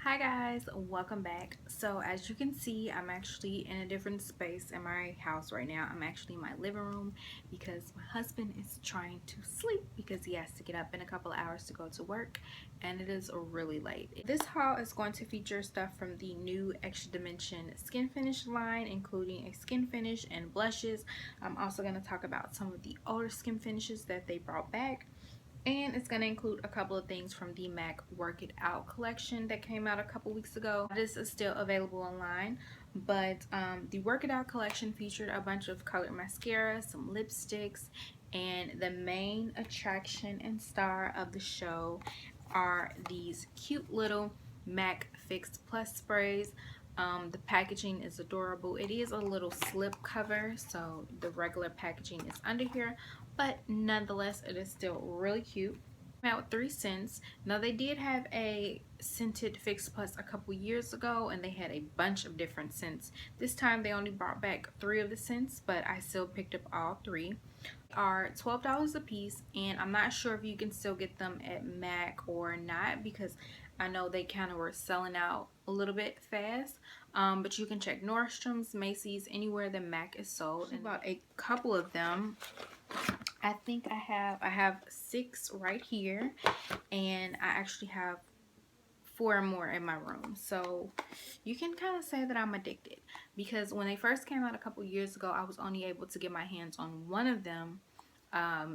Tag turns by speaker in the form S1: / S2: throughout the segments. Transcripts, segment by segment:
S1: Hi guys, welcome back. So as you can see, I'm actually in a different space in my house right now. I'm actually in my living room because my husband is trying to sleep because he has to get up in a couple of hours to go to work and it is really late. This haul is going to feature stuff from the new Extra Dimension skin finish line, including a skin finish and blushes. I'm also going to talk about some of the older skin finishes that they brought back, and it's going to include a couple of things from the MAC Work It Out collection that came out a couple weeks ago. This is still available online, but the Work It Out collection featured a bunch of colored mascara, some lipsticks, and the main attraction and star of the show are these cute little MAC Fix Plus sprays. The packaging is adorable. It is a little slip cover, so the regular packaging is under here, but nonetheless it is still really cute. Came out with 3 scents. Now they did have a scented Fix Plus a couple years ago and they had a bunch of different scents. This time they only brought back 3 of the scents, but I still picked up all 3. They are $12 a piece, and I'm not sure if you can still get them at MAC or not because I know they kind of were selling out a little bit fast. But you can check Nordstrom's, Macy's, anywhere the MAC is sold. And bought a couple of them. I think I have 6 right here, and I actually have 4 more in my room. So you can kind of say that I'm addicted because when they first came out a couple years ago, I was only able to get my hands on one of them.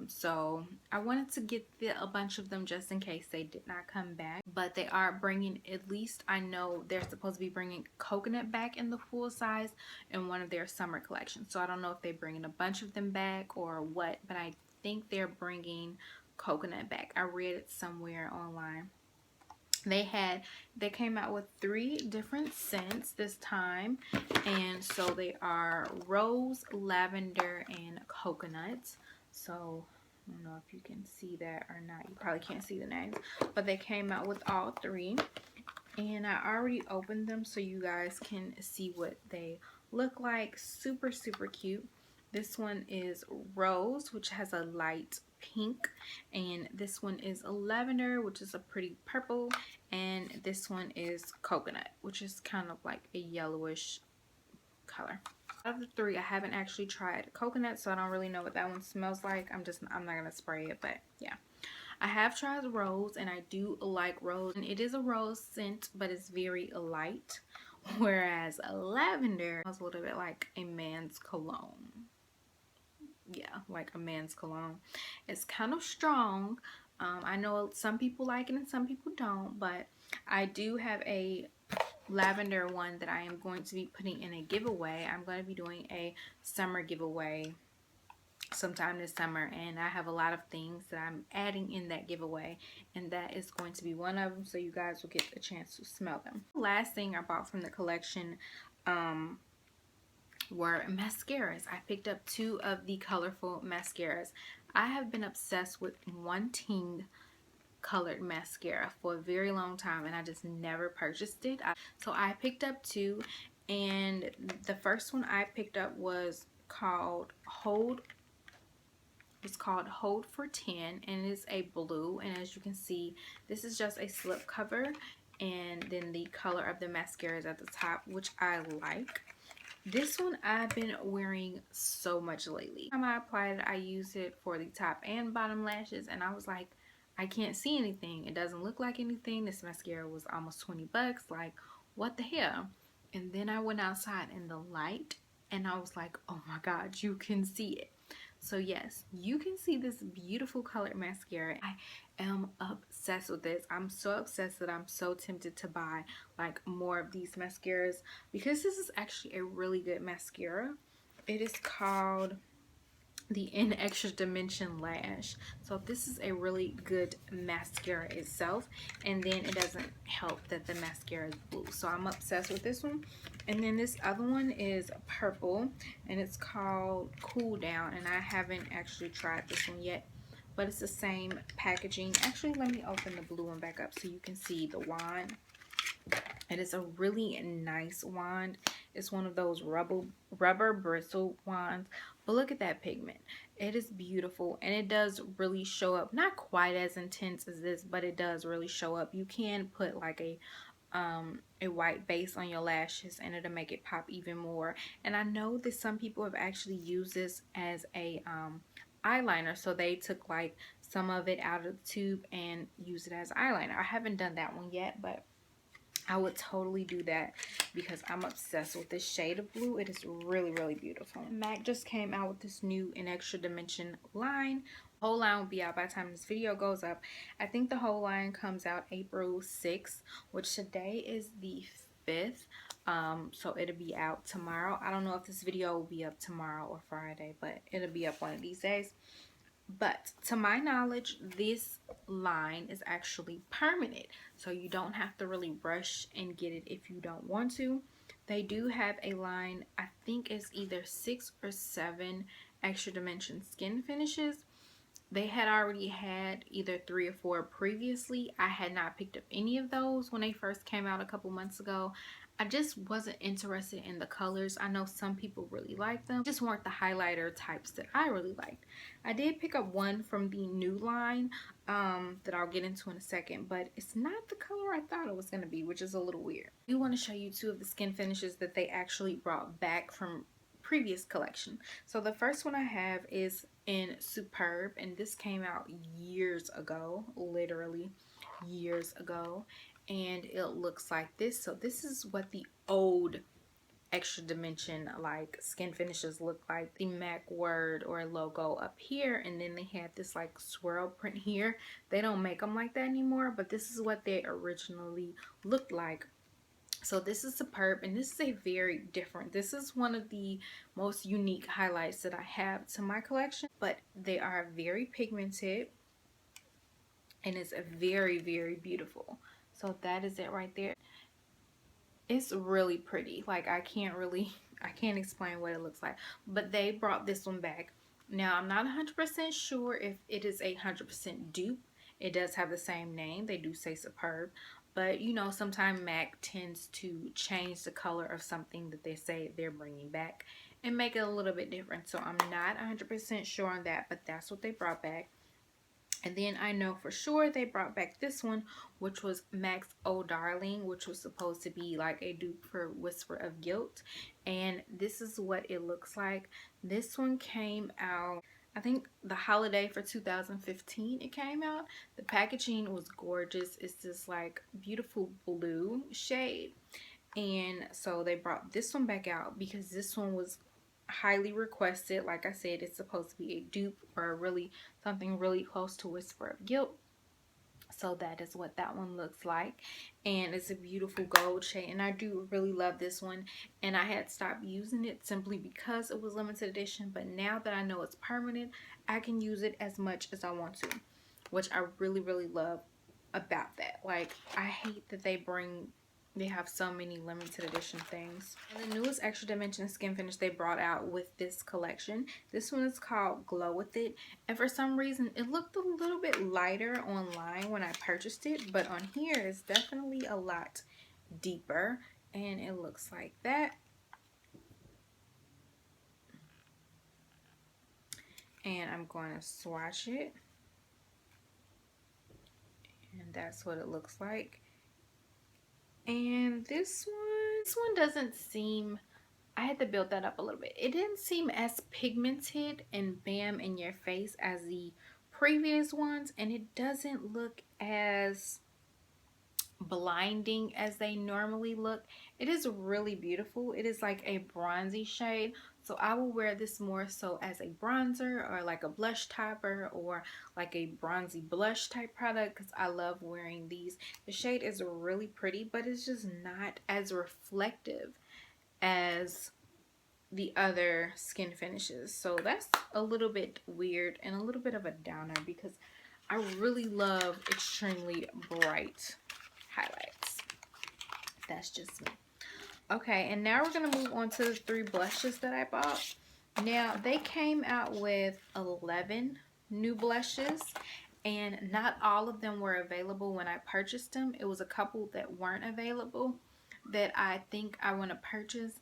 S1: So I wanted to get a bunch of them just in case they did not come back, but they are bringing, at least I know they're supposed to be bringing coconut back in the full size in one of their summer collections. So I don't know if they're bringing a bunch of them back or what, but I think they're bringing coconut back. I read it somewhere online. They came out with 3 different scents this time, and so they are rose, lavender, and coconut. So I don't know if you can see that or not. You probably can't see the names, but they came out with all 3, and I already opened them so you guys can see what they look like. Super cute. This one is rose, which has a light pink, and this one is a lavender, which is a pretty purple, and this one is coconut, which is kind of like a yellowish color. Out of the 3, I haven't actually tried coconut, so I don't really know what that one smells like. I'm not gonna spray it, but yeah. I have tried rose, and I do like rose, and it is a rose scent, but it's very light, whereas lavender smells a little bit like a man's cologne. Yeah, like a man's cologne. It's kind of strong. I know some people like it and some people don't, but I do have a lavender one that I am going to be putting in a giveaway. I'm going to be doing a summer giveaway sometime this summer, and I have a lot of things that I'm adding in that giveaway, and that is going to be one of them, so you guys will get a chance to smell them. Last thing I bought from the collection were mascaras. I picked up 2 of the colorful mascaras. I have been obsessed with wanting colored mascara for a very long time, and I just never purchased it. So I picked up 2, and the first one I picked up was called Hold. It's called Hold for 10, and it is a blue, and as you can see, this is just a slip cover, and then the color of the mascara is at the top, which I like. This one I've been wearing so much lately. Every time I apply it, I use it for the top and bottom lashes, and I was like, I can't see anything. It doesn't look like anything. This mascara was almost 20 bucks. Like, what the hell? And then I went outside in the light, and I was like, oh my god, you can see it. So yes, you can see this beautiful colored mascara. I am obsessed with this. I'm so obsessed that I'm so tempted to buy like more of these mascaras because this is actually a really good mascara. It is called the In Extra Dimension Lash. So this is a really good mascara itself, and then it doesn't help that the mascara is blue. So I'm obsessed with this one. And then this other one is purple, and it's called Cool Down, and I haven't actually tried this one yet, but it's the same packaging. Actually, let me open the blue one back up so you can see the wand. It is a really nice wand. It's one of those rubber bristle wands, but look at that pigment. It is beautiful, and it does really show up. Not quite as intense as this, but it does really show up. You can put like a a white base on your lashes, and it'll make it pop even more. And I know that some people have actually used this as a eyeliner, so they took like some of it out of the tube and use it as eyeliner. I haven't done that one yet, but I would totally do that because I'm obsessed with this shade of blue. It is really, really beautiful. MAC just came out with this new and extra dimension line. The whole line will be out by the time this video goes up. I think the whole line comes out April 6th, which today is the 5th. So it'll be out tomorrow. I don't know if this video will be up tomorrow or Friday, but it'll be up one of these days. But to my knowledge, this line is actually permanent, so you don't have to really rush and get it if you don't want to. They do have a line, I think it's either 6 or 7 extra dimension skin finishes. They had already had either 3 or 4 previously. I had not picked up any of those when they first came out a couple months ago. I just wasn't interested in the colors. I know some people really like them. Just weren't the highlighter types that I really liked. I did pick up one from the new line that I'll get into in a second, but it's not the color I thought it was going to be, which is a little weird. I do want to show you 2 of the skin finishes that they actually brought back from previous collection. So the first one I have is in Superb, and this came out years ago, literally years ago, and it looks like this. So this is what the old extra dimension like skin finishes look like. The MAC word or logo up here, and then they had this like swirl print here. They don't make them like that anymore, but this is what they originally looked like. So this is Superb, and this is a very different, this is one of the most unique highlights that I have to my collection, but they are very pigmented and it's very, very beautiful. So that is it right there. It's really pretty. Like I can't explain what it looks like, but they brought this one back. Now I'm not 100% sure if it is a 100% dupe. It does have the same name. They do say Superb, but you know, sometimes MAC tends to change the color of something that they say they're bringing back and make it a little bit different. So I'm not 100% sure on that, but that's what they brought back. And then I know for sure they brought back this one, which was MAC's Oh Darling, which was supposed to be like a dupe for Whisper of Guilt. And this is what it looks like. This one came out, I think the holiday for 2015 it came out. The packaging was gorgeous. It's this like beautiful blue shade. And so they brought this one back out because this one was highly requested. Like I said, it's supposed to be a dupe or really something really close to Whisper of Guilt. So that is what that one looks like, and it's a beautiful gold shade, and I do really love this one. And I had stopped using it simply because it was limited edition, but now that I know it's permanent, I can use it as much as I want to, which I really, really love about that. Like I hate that they have so many limited edition things. And the newest extra dimension skin finish they brought out with this collection, this one is called Glow With It, and for some reason it looked a little bit lighter online when I purchased it, but on here it's definitely a lot deeper, and it looks like that. And I'm going to swatch it, and that's what it looks like. And this one doesn't seem, I had to build that up a little bit. It didn't seem as pigmented and bam in your face as the previous ones, and it doesn't look as blinding as they normally look. It is really beautiful. It is like a bronzy shade, so I will wear this more so as a bronzer or like a blush topper or like a bronzy blush type product, because I love wearing these. The shade is really pretty, but it's just not as reflective as the other skin finishes. So that's a little bit weird and a little bit of a downer because I really love extremely bright highlights. That's just me. Okay, and now we're going to move on to the 3 blushes that I bought. Now, they came out with 11 new blushes, and not all of them were available when I purchased them. It was a couple that weren't available that I think I want to purchase.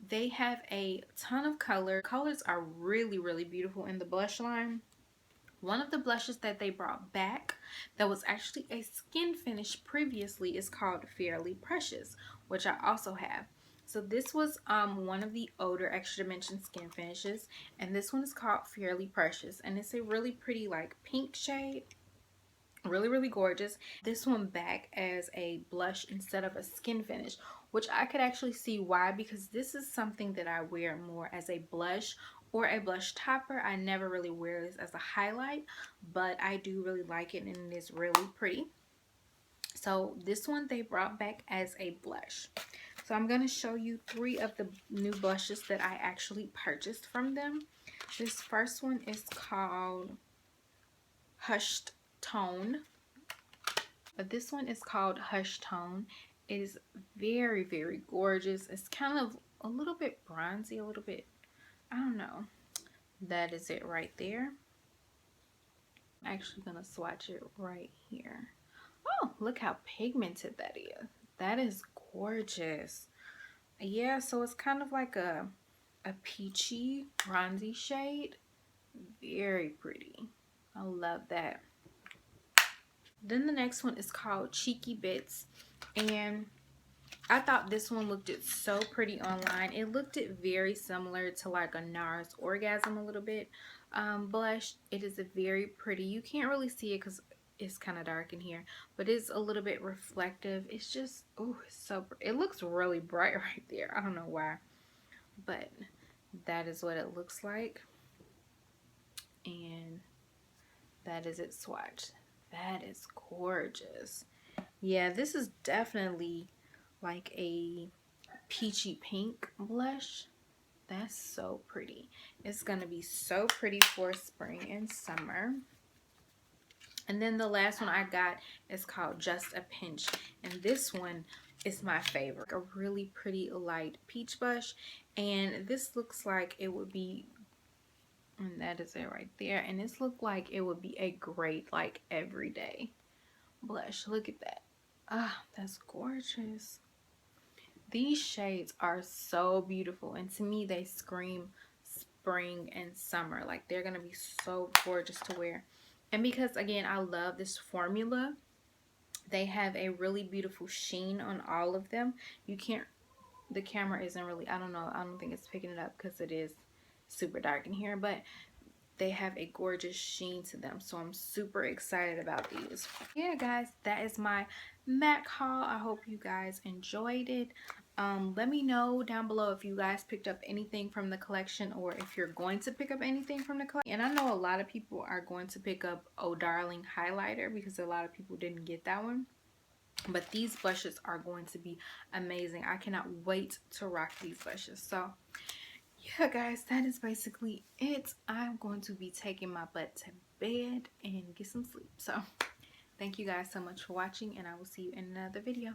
S1: They have a ton of color. Colors are really, really beautiful in the blush line. One of the blushes that they brought back that was actually a skin finish previously is called Fairly Precious, which I also have. So this was one of the older Extra Dimension skin finishes, and this one is called Fairly Precious, and it's a really pretty like pink shade. Really gorgeous. This one back as a blush instead of a skin finish, which I could actually see why, because this is something that I wear more as a blush or a blush topper. I never really wear this as a highlight, but I do really like it and it is really pretty. So this one they brought back as a blush. So I'm going to show you 3 of the new blushes that I actually purchased from them. This first one is called Hushed Tone. This one is called Hush Tone. It is very gorgeous. It's kind of a little bit bronzy, a little bit, I don't know. That is it right there. I'm actually gonna swatch it right here. Oh, look how pigmented that is. That is gorgeous. Yeah, so it's kind of like a peachy bronzy shade. Very pretty. I love that. Then the next one is called Cheeky Bits, and I thought this one looked it so pretty online. It looked it very similar to like a NARS Orgasm a little bit blush. It is a very pretty. You can't really see it because it's kind of dark in here, but it's a little bit reflective. It's just, oh, it's so, it looks really bright right there. I don't know why, but that is what it looks like. And that is it swatched. That is gorgeous. Yeah, this is definitely like a peachy pink blush. That's so pretty. It's gonna be so pretty for spring and summer. And then the last one I got is called Just a Pinch, and this one is my favorite. A really pretty light peach blush, and this looks like it would be, and that is it right there, and this looked like it would be a great like everyday blush. Look at that. Ah, that's gorgeous. These shades are so beautiful, and to me they scream spring and summer. Like, they're gonna be so gorgeous to wear. And because again I love this formula, they have a really beautiful sheen on all of them. You can't, the camera isn't really, I don't know, I don't think it's picking it up because it is super dark in here, but they have a gorgeous sheen to them, so I'm super excited about these. Yeah guys, that is my MAC haul. I hope you guys enjoyed it. Let me know down below if you guys picked up anything from the collection, or if you're going to pick up anything from the collection. And I know a lot of people are going to pick up Oh Darling highlighter because a lot of people didn't get that one, but these blushes are going to be amazing. I cannot wait to rock these blushes. So yeah guys, that is basically it. I'm going to be taking my butt to bed and get some sleep. So thank you guys so much for watching, and I will see you in another video.